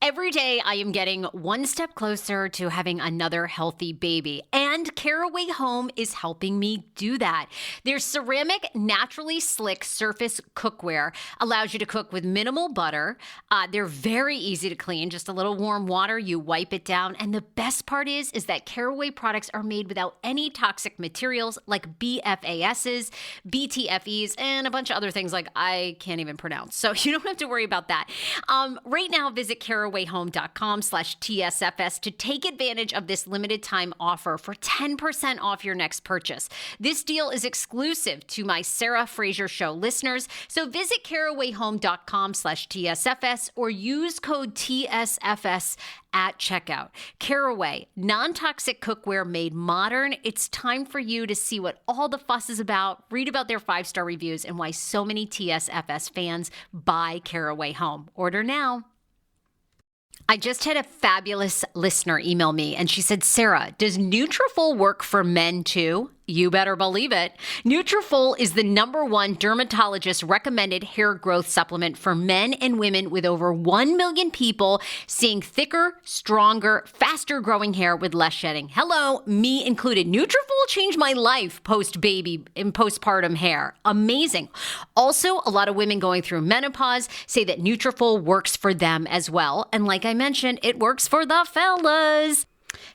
Every day I am getting one step closer to having another healthy baby, and Caraway Home is helping me do that. Their ceramic, naturally slick surface cookware allows you to cook with minimal butter. They're very easy to clean, just a little warm water, you wipe it down. And the best part is that Caraway products are made without any toxic materials like BFASs, BTFEs, and a bunch of other things like I can't even pronounce. So you don't have to worry about that. Right now, visit carawayhome.com/TSFS to take advantage of this limited time offer for 10% off your next purchase. This deal is exclusive to my Sarah Fraser Show listeners. So visit carawayhome.com/TSFS or use code TSFS at checkout. Caraway, non-toxic cookware made modern. It's time for you to see what all the fuss is about, read about their 5-star reviews, and why so many TSFS fans buy Caraway Home. Order now. I just had a fabulous listener email me, and she said, Sarah, does Nutrafol work for men too? You better believe it. Nutrafol is the #1 dermatologist recommended hair growth supplement for men and women, with over 1 million people seeing thicker, stronger, faster growing hair with less shedding. Hello, me included. Nutrafol changed my life post-baby and postpartum hair. Amazing. Also, a lot of women going through menopause say that Nutrafol works for them as well. And like I mentioned, it works for the fellas.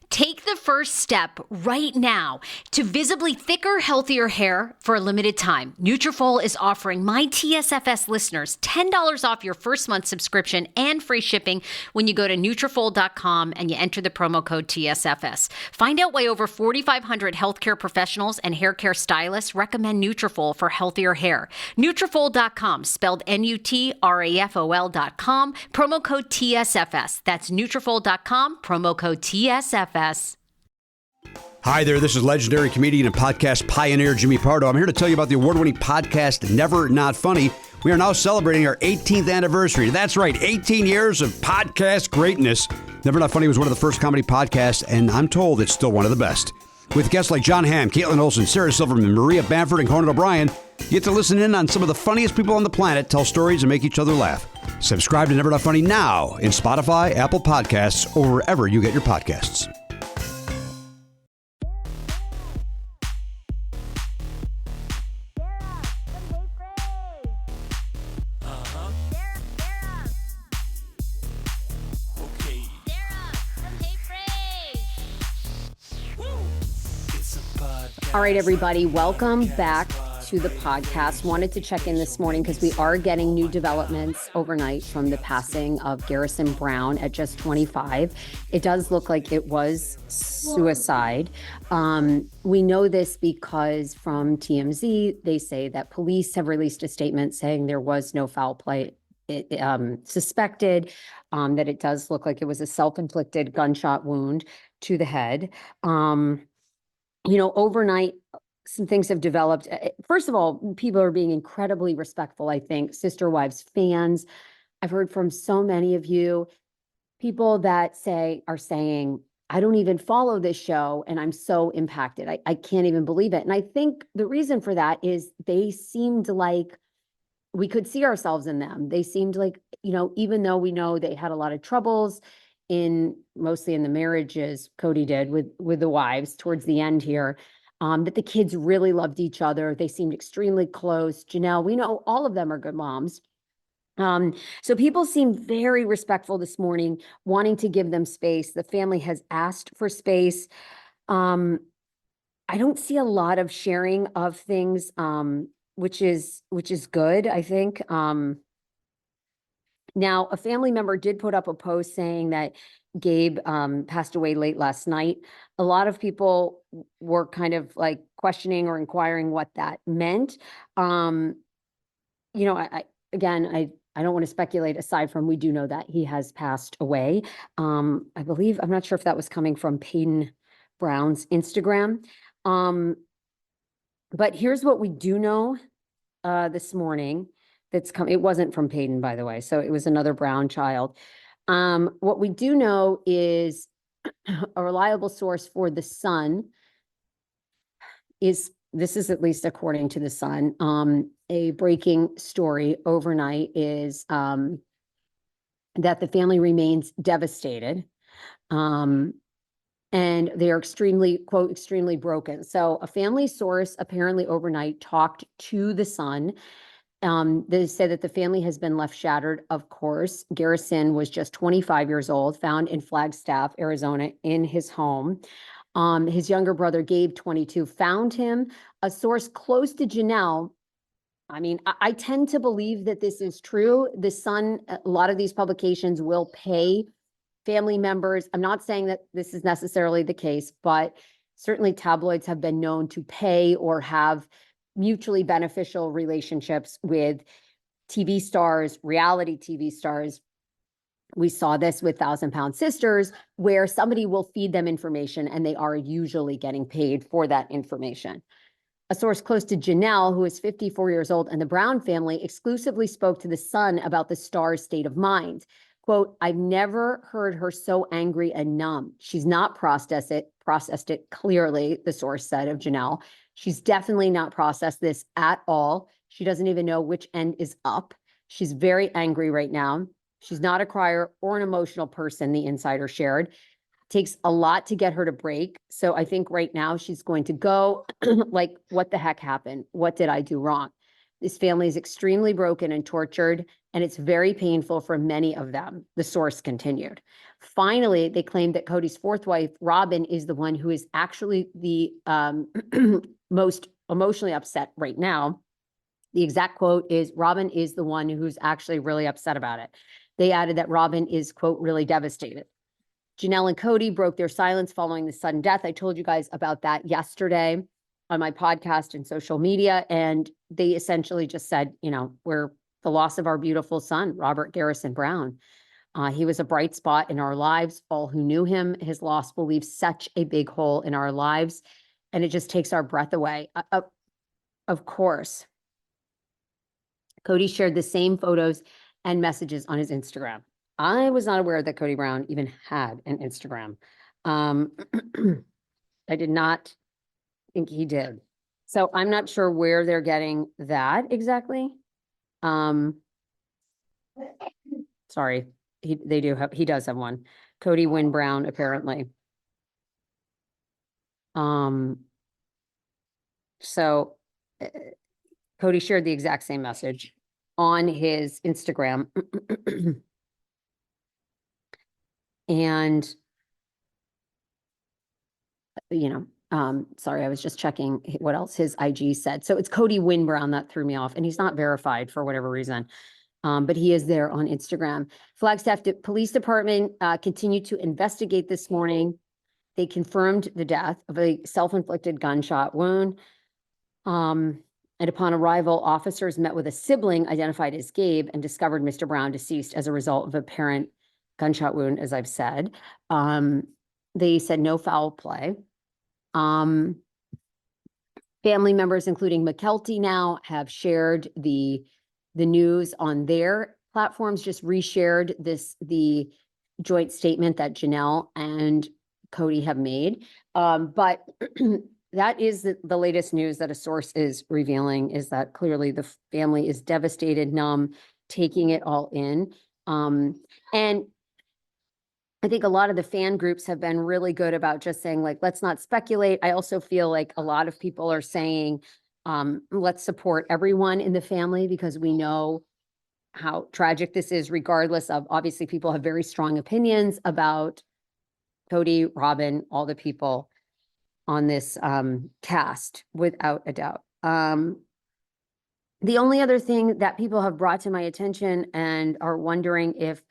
Take the first step right now to visibly thicker, healthier hair for a limited time. Nutrafol is offering my TSFS listeners $10 off your first month subscription and free shipping when you go to Nutrafol.com and you enter the promo code TSFS. Find out why over 4,500 healthcare professionals and hair care stylists recommend Nutrafol for healthier hair. Nutrafol.com, spelled Nutrafol.com, promo code TSFS. That's Nutrafol.com, promo code TSFS. Hi there, this is legendary comedian and podcast pioneer Jimmy Pardo. I'm here to tell you about the award-winning podcast Never Not Funny. We are now celebrating our 18th anniversary. That's right, 18 years of podcast greatness. Never Not Funny was one of the first comedy podcasts, and I'm told it's still one of the best. With guests like John Hamm, Caitlin Olsen, Sarah Silverman, Maria Bamford, and Conan O'Brien, you get to listen in on some of the funniest people on the planet, tell stories, and make each other laugh. Subscribe to Never Not Funny now in Spotify, Apple Podcasts, or wherever you get your podcasts. All right, everybody, welcome back to the podcast. Wanted to check in this morning because we are getting new developments overnight from the passing of Garrison Brown at just 25. It does look like it was suicide. We know this because from TMZ, they say that police have released a statement saying there was no foul play suspected, that it does look like it was a self-inflicted gunshot wound to the head. Overnight, some things have developed. First of all, people are being incredibly respectful, I think. Sister Wives fans, I've heard from so many of you, people that are saying, I don't even follow this show and I'm so impacted. I can't even believe it. And I think the reason for that is they seemed like we could see ourselves in them. They seemed like, even though we know they had a lot of troubles mostly in the marriages Kody did with the wives towards the end here, that the kids really loved each other. They seemed extremely close. Janelle, we know all of them are good moms. So people seem very respectful this morning, wanting to give them space. The family has asked for space. I don't see a lot of sharing of things, which is good, I think. Now, a family member did put up a post saying that Gabe passed away late last night. A lot of people were kind of like questioning or inquiring what that meant. I don't want to speculate aside from we do know that he has passed away. I believe, I'm not sure if that was coming from Peyton Brown's Instagram. But here's what we do know this morning. It wasn't from Peyton, by the way. So it was another Brown child. What we do know is a reliable source for the Sun this is at least according to the Sun. A breaking story overnight is that the family remains devastated. And they're extremely, quote, extremely broken. So a family source apparently overnight talked to the son. They said that the family has been left shattered, of course. Garrison was just 25 years old, found in Flagstaff, Arizona, in his home. His younger brother, Gabe, 22, found him. A source close to Janelle, I mean, I tend to believe that this is true. The Sun, a lot of these publications will pay family members. I'm not saying that this is necessarily the case, but certainly tabloids have been known to pay or have mutually beneficial relationships with TV stars, reality TV stars. We saw this with Thousand Pound Sisters, where somebody will feed them information and they are usually getting paid for that information. A source close to Janelle, who is 54 years old, and the Brown family exclusively spoke to the Sun about the star's state of mind. Quote, I've never heard her so angry and numb. She's not processed it clearly, the source said of Janelle. She's definitely not processed this at all. She doesn't even know which end is up. She's very angry right now. She's not a crier or an emotional person, the insider shared. Takes a lot to get her to break. So I think right now she's going to go like, what the heck happened? What did I do wrong? This family is extremely broken and tortured, and it's very painful for many of them, the source continued. Finally, they claimed that Kody's fourth wife, Robin, is the one who is actually the most emotionally upset right now. The exact quote is, Robin is the one who's actually really upset about it. They added that Robin is, quote, really devastated. Janelle and Kody broke their silence following the sudden death. I told you guys about that yesterday on my podcast and social media. And they essentially just said, you know, we're the loss of our beautiful son, Robert Garrison Brown. He was a bright spot in our lives. All who knew him, his loss will leave such a big hole in our lives. And it just takes our breath away. Of course, Kody shared the same photos and messages on his Instagram. I was not aware that Kody Brown even had an Instagram. I did not think he did. So I'm not sure where they're getting that exactly. Sorry, he does have one. Kody Wynn Brown, apparently. So Kody shared the exact same message on his Instagram. And, you know, sorry, I was just checking what else his IG said. So it's Kody Wynn Brown that threw me off, and he's not verified for whatever reason. But he is there on Instagram. Flagstaff Police Department continued to investigate this morning. They confirmed the death of a self-inflicted gunshot wound. And upon arrival, officers met with a sibling identified as Gabe and discovered Mr. Brown deceased as a result of apparent gunshot wound, as I've said. They said no foul play. Family members, including McKelty now, have shared the news on their platforms, just reshared the joint statement that Janelle and Kody have made. But that is the latest news that a source is revealing, is that clearly the family is devastated, numb, taking it all in. And I think a lot of the fan groups have been really good about just saying, like, let's not speculate. I also feel like a lot of people are saying, let's support everyone in the family, because we know how tragic this is, regardless of, obviously, people have very strong opinions about Kody, Robin, all the people on this cast, without a doubt. The only other thing that people have brought to my attention and are wondering if,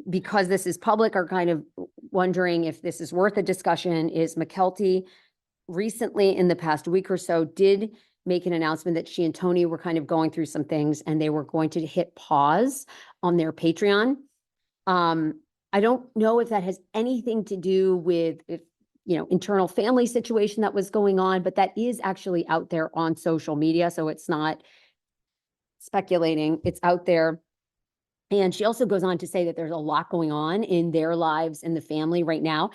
because this is public, are kind of wondering if this is worth a discussion, is McKelty recently, in the past week or so, did make an announcement that she and Tony were kind of going through some things and they were going to hit pause on their Patreon. I don't know if that has anything to do with, if, you know, internal family situation that was going on, but that is actually out there on social media. So it's not speculating, it's out there. And she also goes on to say that there's a lot going on in their lives in the family right now.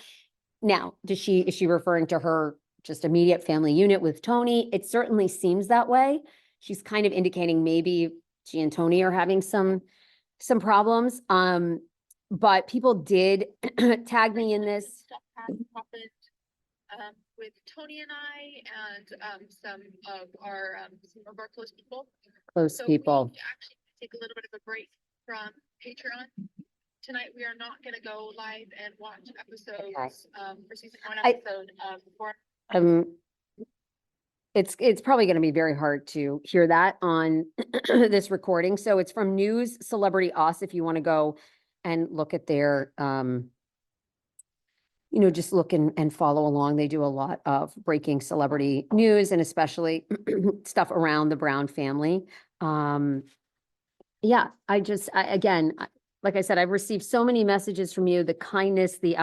Now, is she referring to her just immediate family unit with Tony? It certainly seems that way. She's kind of indicating maybe she and Tony are having some some problems. But people did tag me in this. Stuff has happened with Tony and I and some of our close people. Close people. We actually take a little bit of a break from Patreon. Tonight we are not going to go live and watch episodes for season 1 episode before. It's probably going to be very hard to hear that on this recording. So it's from News Celebrity Us. If you want to go and look at their, just look and follow along. They do a lot of breaking celebrity news and especially stuff around the Brown family. Yeah, again, like I said, I've received so many messages from you, the kindness, the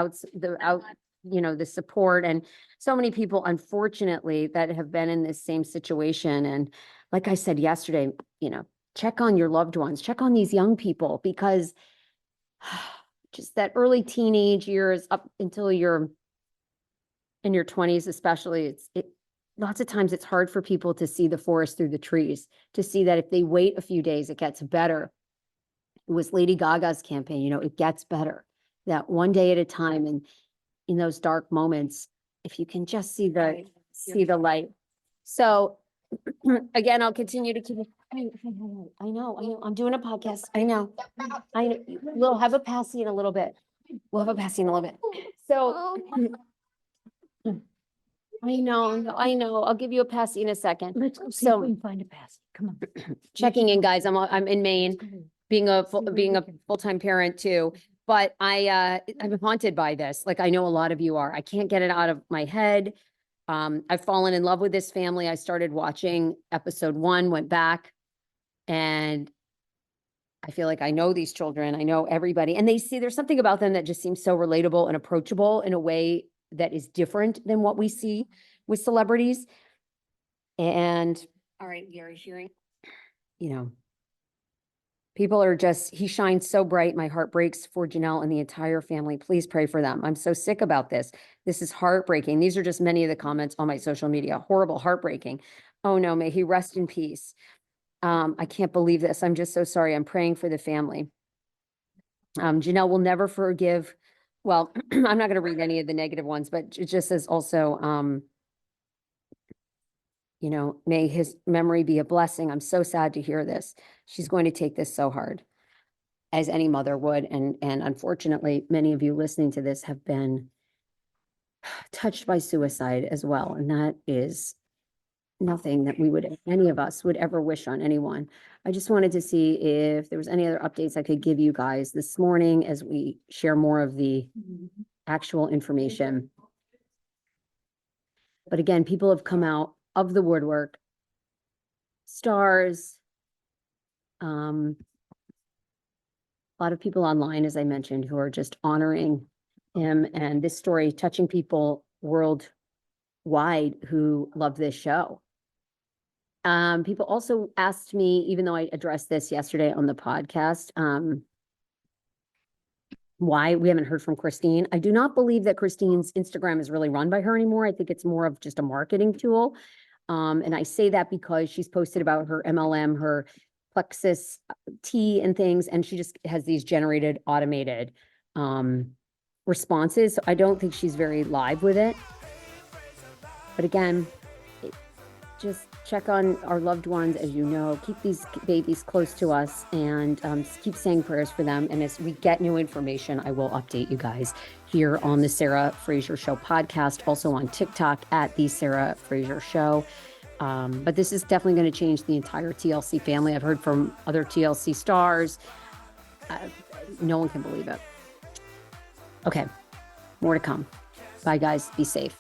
support, and so many people, unfortunately, that have been in this same situation. And like I said yesterday, check on your loved ones, check on these young people, because just that early teenage years up until you're in your 20s, especially, lots of times it's hard for people to see the forest through the trees, to see that if they wait a few days, it gets better. It was Lady Gaga's campaign, it gets better, that one day at a time. And in those dark moments, if you can just see the light. So again, I'll continue to keep it. I know, I'm doing a podcast. I know. We'll have a passy in a little bit. So I know. I'll give you a passy in a second. Let's go see if we can find a passy. Come on. Checking in, guys. I'm in Maine, being a full-time parent too. But I'm haunted by this. Like I know a lot of you are. I can't get it out of my head. I've fallen in love with this family. I started watching episode 1, went back, and I feel like I know these children. I know everybody. And there's something about them that just seems so relatable and approachable in a way that is different than what we see with celebrities. And all right, Gary, hearing, people are he shines so bright. My heart breaks for Janelle and the entire family. Please pray for them. I'm so sick about this. This is heartbreaking. These are just many of the comments on my social media. Horrible, heartbreaking. Oh no, may he rest in peace. I can't believe this. I'm just so sorry. I'm praying for the family. Janelle will never forgive. Well, I'm not going to read any of the negative ones, but it just says also, may his memory be a blessing. I'm so sad to hear this. She's going to take this so hard, as any mother would. And unfortunately, many of you listening to this have been touched by suicide as well. And that is nothing that any of us would ever wish on anyone. I just wanted to see if there was any other updates I could give you guys this morning as we share more of the actual information. But again, people have come out of the woodwork, stars, a lot of people online, as I mentioned, who are just honoring him, and this story touching people worldwide who love this show. People also asked me, even though I addressed this yesterday on the podcast, why we haven't heard from Christine. I do not believe that Christine's Instagram is really run by her anymore. I think it's more of just a marketing tool. And I say that because she's posted about her MLM, her Plexus tea and things, and she just has these generated automated responses. So I don't think she's very live with it. But again, just check on our loved ones, as you know, keep these babies close to us, and keep saying prayers for them. And as we get new information, I will update you guys here on the Sarah Fraser Show podcast, also on TikTok at the Sarah Fraser Show. But this is definitely going to change the entire TLC family. I've heard from other TLC stars. No one can believe it. Okay, more to come. Bye, guys. Be safe.